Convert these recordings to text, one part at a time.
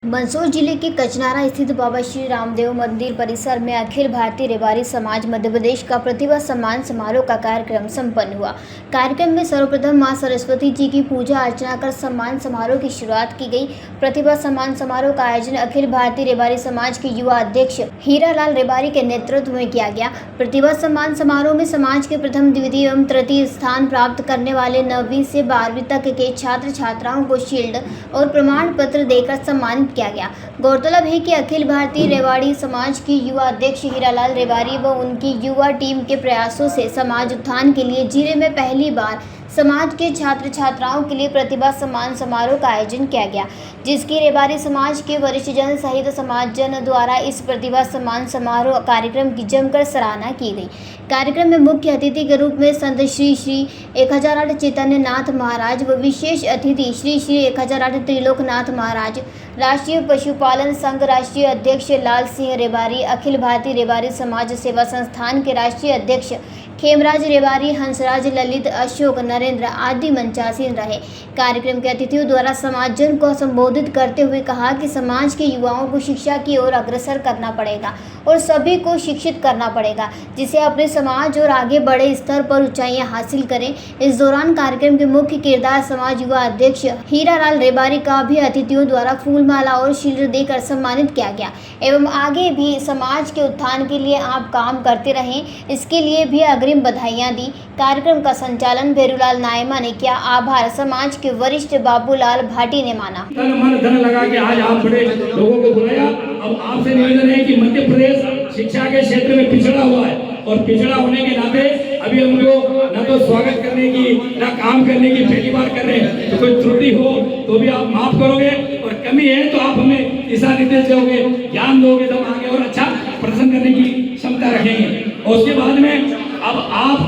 मंदसौर जिले के कचनारा स्थित बाबा श्री रामदेव मंदिर परिसर में अखिल भारतीय रेबारी समाज मध्य प्रदेश का प्रतिभा सम्मान समारोह का कार्यक्रम संपन्न हुआ। कार्यक्रम में सर्वप्रथम मां सरस्वती जी की पूजा अर्चना कर सम्मान समारोह की शुरुआत की गई। प्रतिभा सम्मान समारोह का आयोजन अखिल भारतीय रेबारी समाज के युवा अध्यक्ष हीरालाल रेबारी के नेतृत्व में किया गया। प्रतिभा सम्मान समारोह में समाज के प्रथम, द्वितीय एवं तृतीय स्थान प्राप्त करने वाले 9वीं से 12वीं तक के छात्र छात्राओं को शील्ड और प्रमाण पत्र देकर सम्मानित किया गया। गौरतलब है कि अखिल भारतीय रेवाड़ी समाज के युवा अध्यक्ष हीरालाल रेबारी व उनकी युवा टीम के प्रयासों से समाज उत्थान के लिए जिले में पहली बार समाज के छात्र छात्राओं के लिए प्रतिभा सम्मान समारोह का आयोजन किया गया, जिसकी रेबारी समाज के वरिष्ठ जन सहित समाज जन द्वारा इस प्रतिभा सम्मान समारोह कार्यक्रम की जमकर सराहना की गई। कार्यक्रम में मुख्य अतिथि के रूप में संत श्री श्री 1008 चैतन्य नाथ महाराज व विशेष अतिथि श्री श्री 1008 त्रिलोकनाथ महाराज, राष्ट्रीय पशुपालन संघ राष्ट्रीय अध्यक्ष लाल सिंह रेबारी, अखिल भारतीय रेबारी समाज सेवा संस्थान के राष्ट्रीय अध्यक्ष खेमराज रेबारी, हंसराज, ललित, अशोक, नरेंद्र आदि मंचासीन रहे। कार्यक्रम के अतिथियों द्वारा समाजजन को संबोधित करते हुए कहा कि समाज के युवाओं को शिक्षा की ओर अग्रसर करना पड़ेगा और सभी को शिक्षित करना पड़ेगा, जिससे अपने समाज और आगे बड़े स्तर पर ऊंचाइयां हासिल करें। इस दौरान कार्यक्रम के मुख्य किरदार समाज युवा अध्यक्ष हीरालाल रेबारी का भी अतिथियों द्वारा फूलमाला और शील्ड देकर सम्मानित किया गया एवं आगे भी समाज के उत्थान के लिए आप काम करते रहें, इसके लिए भी अग्रिम बधाइयां दी। कार्यक्रम का संचालन भेरूलाल नायमा ने किया। आभार समाज के वरिष्ठ बाबूलाल भाटी ने माना। तन मन धन लगा के आज आप बड़े लोगों को बुलाया। अब आपसे निवेदन है कि मध्य प्रदेश शिक्षा के क्षेत्र में पिछड़ा हुआ है और पिछड़ा होने के नाते अभी हमको न तो स्वागत करने की न काम करने की पहली बार कर रहे हैं, तो कोई त्रुटि हो तो भी आप माफ करोगे और कमी है तो आप हमें दिशा निर्देश दोगे, ज्ञान दोगे तो हम आगे और अच्छा प्रदर्शन करने की क्षमता रखेंगे। और उसके बाद में अब आप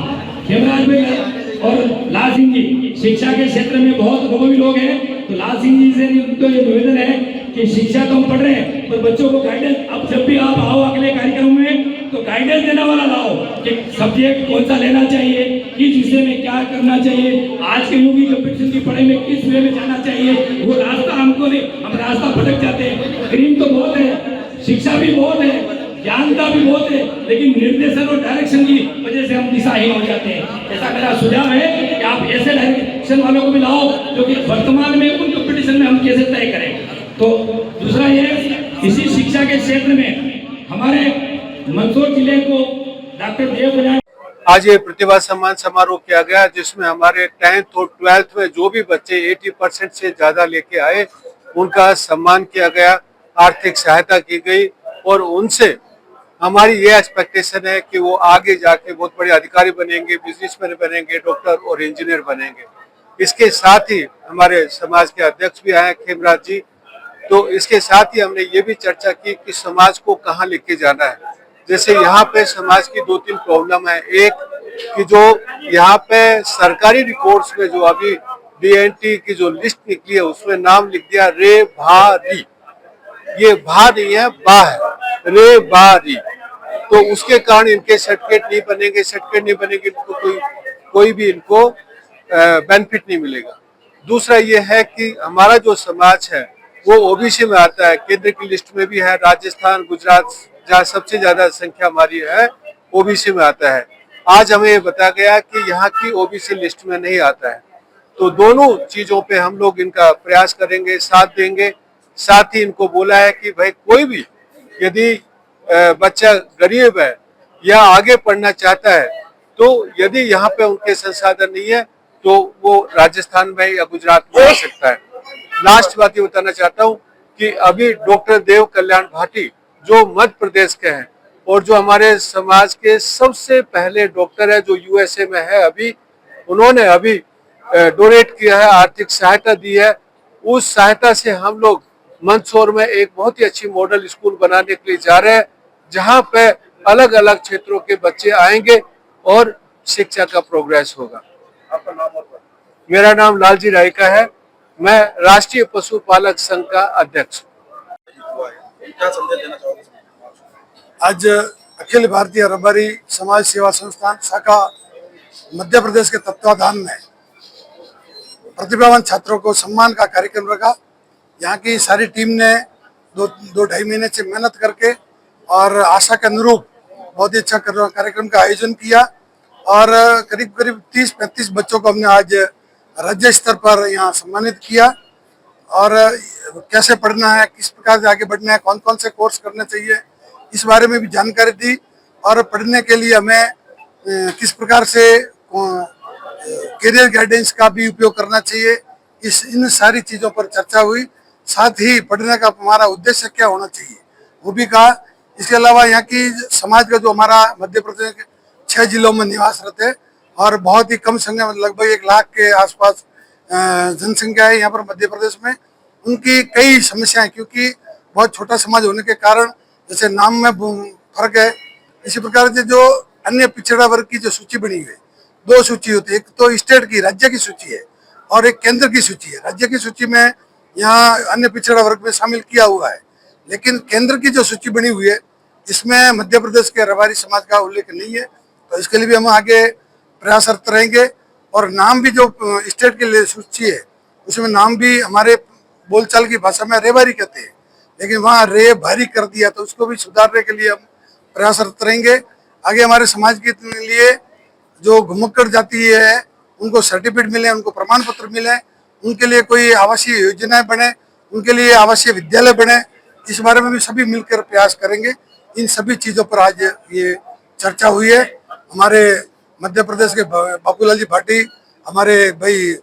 खेमराज में और लाल सिंह जी शिक्षा के क्षेत्र में बहुत अनुभवी लोग हैं, तो लाल सिंह जी से तो ये निवेदन है कि शिक्षा तो हम पढ़ रहे हैं पर बच्चों को गाइडेंस, अब जब भी आप आओ अगले कार्यक्रम में तो गाइडेंस देने वाला लाओ कि सब्जेक्ट कौन सा लेना चाहिए, किस विषय में क्या करना चाहिए, आज के युग की कंपटीशन की पढ़ाई में किस वे में जाना चाहिए, वो रास्ता हमको नहीं, हम रास्ता भटक जाते हैं। ड्रीम तो बहुत है, शिक्षा भी बहुत है, ज्ञानता भी बहुत है, लेकिन निर्देशन और डायरेक्शन की वजह से हम दिशाहीन हो जाते हैं। ऐसा मेरा सुझाव है कि आप ऐसे डायरेक्शन वालों को भी लाओ जो कि वर्तमान में उन कंपटीशन में हम कैसे तय करें। तो दूसरा ये इसी शिक्षा के क्षेत्र में हमारे मंदसौर जिले को डॉक्टर देव आज ये प्रतिभा सम्मान समारोह किया गया, जिसमें हमारे 10th और 12th में जो भी बच्चे 80% से ज्यादा लेके आए उनका सम्मान किया गया, आर्थिक सहायता की गई और उनसे हमारी ये एक्सपेक्टेशन है कि वो आगे जाके बहुत बड़े अधिकारी बनेंगे, बिजनेसमैन बनेंगे, डॉक्टर और इंजीनियर बनेंगे। इसके साथ ही हमारे समाज के अध्यक्ष भी आए खेमराज जी, तो इसके साथ ही हमने ये भी चर्चा की कि समाज को कहाँ लेके जाना है। जैसे यहाँ पे समाज की 2-3 प्रॉब्लम है। एक कि जो यहाँ पे सरकारी रिकॉर्ड्स में जो अभी DNT की जो लिस्ट निकली है उसमें नाम लिख दिया रेबारी, ये भा नहीं है, बा है, रेबारी। तो उसके कारण इनके सर्टिफिकेट नहीं बनेंगे, इनको कोई भी इनको बेनिफिट नहीं मिलेगा। दूसरा ये है कि हमारा जो समाज है वो OBC में आता है, केंद्र की लिस्ट में भी है, राजस्थान, गुजरात जहाँ सबसे ज्यादा संख्या हमारी है OBC में आता है। आज हमें ये बताया गया कि यहाँ की OBC लिस्ट में नहीं आता है। तो दोनों चीजों पे हम लोग इनका प्रयास करेंगे, साथ देंगे। साथ ही इनको बोला है कि भाई कोई भी यदि बच्चा गरीब है या आगे पढ़ना चाहता है, तो यदि यहाँ पे उनके संसाधन नहीं है तो वो राजस्थान में या गुजरात में आ सकता है। लास्ट बात ये बताना चाहता हूँ कि अभी डॉक्टर देव कल्याण भाटी जो मध्य प्रदेश के हैं और जो हमारे समाज के सबसे पहले डॉक्टर है, जो USA में है, अभी उन्होंने अभी डोनेट किया है, आर्थिक सहायता दी है। उस सहायता से हम लोग मंदसौर में एक बहुत ही अच्छी मॉडल स्कूल बनाने के लिए जा रहे हैं, जहां पे अलग अलग क्षेत्रों के बच्चे आएंगे और शिक्षा का प्रोग्रेस होगा। आपका नाम? मेरा नाम लालजी रायका है, मैं राष्ट्रीय पशुपालक संघ का अध्यक्ष। क्या संदेश देना चाहोगे? आज अखिल भारतीय रेबारी समाज सेवा संस्थान शाखा मध्य प्रदेश के तत्वाधान में प्रतिभावान छात्रों को सम्मान का कार्यक्रम रखा। यहाँ की सारी टीम ने दो ढाई महीने से मेहनत करके और आशा के अनुरूप बहुत ही अच्छा कार्यक्रम का आयोजन किया और करीब करीब 30-35 बच्चों को हमने आज राज्य स्तर पर यहाँ सम्मानित किया और कैसे पढ़ना है, किस प्रकार से आगे बढ़ना है, कौन कौन से कोर्स करने चाहिए, इस बारे में भी जानकारी दी और पढ़ने के लिए हमें किस प्रकार से करियर गाइडेंस का भी उपयोग करना चाहिए, इन सारी चीज़ों पर चर्चा हुई। साथ ही पढ़ने का हमारा उद्देश्य क्या होना चाहिए वो भी कहा। इसके अलावा यहाँ की समाज का जो हमारा मध्य प्रदेश के 6 जिलों में निवास रहते हैं और बहुत ही कम संख्या में लगभग 1 लाख के आसपास जनसंख्या है यहाँ पर मध्य प्रदेश में। उनकी कई समस्याएं, क्योंकि बहुत छोटा समाज होने के कारण जैसे नाम में फर्क है, इसी प्रकार से जो अन्य पिछड़ा वर्ग की जो सूची बनी हुई है, 2 सूची होती है, एक तो स्टेट की राज्य की सूची है और एक केंद्र की सूची है। राज्य की सूची में यहाँ अन्य पिछड़ा वर्ग में शामिल किया हुआ है, लेकिन केंद्र की जो सूची बनी हुई है इसमें मध्य प्रदेश के रबारी समाज का उल्लेख नहीं है। तो इसके लिए भी हम आगे प्रयासरत रहेंगे और नाम भी जो स्टेट के लिए सूची है उसमें नाम भी हमारे बोलचाल की भाषा में रेबारी कहते हैं, लेकिन वहाँ रे भारी कर दिया, तो उसको भी सुधारने के लिए हम प्रयासरत रहेंगे। आगे हमारे समाज के लिए जो घुमक्कड़ जाति है उनको सर्टिफिकेट मिले, उनको प्रमाण पत्र मिले, उनके लिए कोई आवासीय योजनाएं बने, उनके लिए आवासीय विद्यालय बने, इस बारे में भी सभी मिलकर प्रयास करेंगे। इन सभी चीज़ों पर आज ये चर्चा हुई है। हमारे मध्य प्रदेश के बाबूलाल जी भाटी, हमारे भाई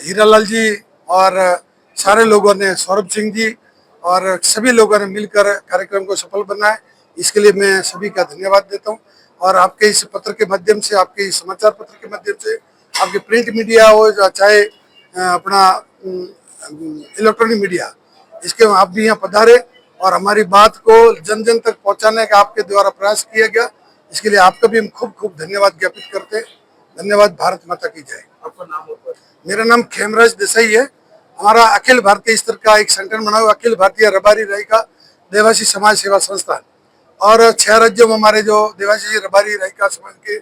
हीरालाल जी और सारे लोगों ने, सौरभ सिंह जी और सभी लोगों ने मिलकर कार्यक्रम को सफल बनाया। इसके लिए मैं सभी का धन्यवाद देता हूँ और आपके इस पत्र के माध्यम से, आपके इस समाचार पत्र के माध्यम से, आपके प्रिंट मीडिया हो चाहे अपना इलेक्ट्रॉनिक मीडिया, इसके आप भी यहाँ पधारे और हमारी बात को जन जन तक पहुँचाने का आपके द्वारा प्रयास किया गया। इसके लिए आपका भी हम खूब खूब धन्यवाद ज्ञापित करते हैं। धन्यवाद। भारत माता की जय। आपका नाम और मेरा नाम खेमराज देसाई है। हमारा अखिल भारतीय स्तर का एक संगठन बना हुआ अखिल भारतीय रबारी रायका देवासी समाज सेवा संस्थान, और 6 राज्यों में हमारे जो देवासी रबारी रायका समाज के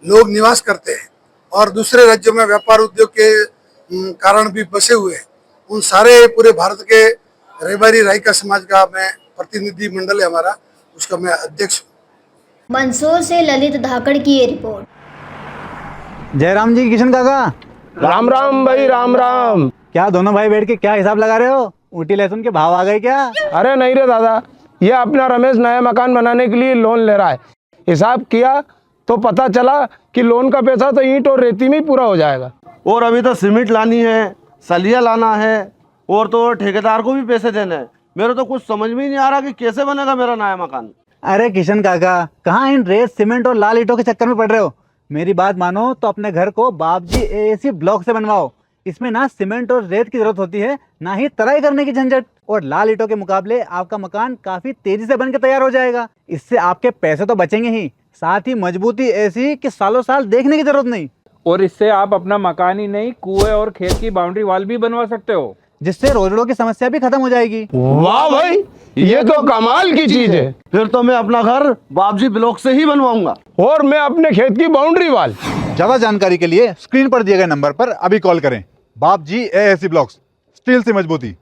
लोग निवास करते हैं और दूसरे राज्यों में व्यापार उद्योग के कारण भी बसे हुए हैं, उन सारे पूरे भारत के रबारी रायका समाज का मैं प्रतिनिधि मंडल है हमारा, उसका मैं अध्यक्ष हूँ। मंदसौर से ललित धाकड़ की ये रिपोर्ट। जयराम जी, किशन काका, राम राम भाई, राम राम। क्या दोनों भाई बैठ के क्या हिसाब लगा रहे हो? ऊटी लहसुन के भाव आ गए क्या? अरे नहीं रे दादा, ये अपना रमेश नया मकान बनाने के लिए लोन ले रहा है। हिसाब किया तो पता चला कि लोन का पैसा तो ईंट और रेती में ही पूरा हो जाएगा। और अभी तो सीमेंट लानी है, सलिया लाना है और तो ठेकेदार को भी पैसे देने हैं। मेरे तो कुछ समझ में ही नहीं आ रहा कि कैसे बनेगा मेरा नया मकान। अरे किशन काका, कहाँ इन रेत सीमेंट और लाल ईंटों के चक्कर में पड़ रहे हो? मेरी बात मानो तो अपने घर को बाबजी एएसी ब्लॉक से बनवाओ। इसमें ना सीमेंट और रेत की जरूरत होती है, ना ही तराई करने की झंझट, और लाल ईंटों के मुकाबले आपका मकान काफी तेजी से बनकर तैयार हो जाएगा। इससे आपके पैसे तो बचेंगे ही, साथ ही मजबूती ऐसी कि सालों साल देखने की जरूरत नहीं। और इससे आप अपना मकान ही नहीं, कुएं और खेत की बाउंड्री वॉल भी बनवा सकते हो, जिससे रोजड़ों की समस्या भी खत्म हो जाएगी। वाह भाई, ये तो कमाल की चीज है। फिर तो मैं अपना घर बाबजी ब्लॉक से ही बनवाऊंगा। और मैं अपने खेत की बाउंड्री वॉल। ज्यादा जानकारी के लिए स्क्रीन पर दिए गए नंबर पर अभी कॉल करें। बाबजी एएसी ब्लॉक्स, स्टील से मजबूती।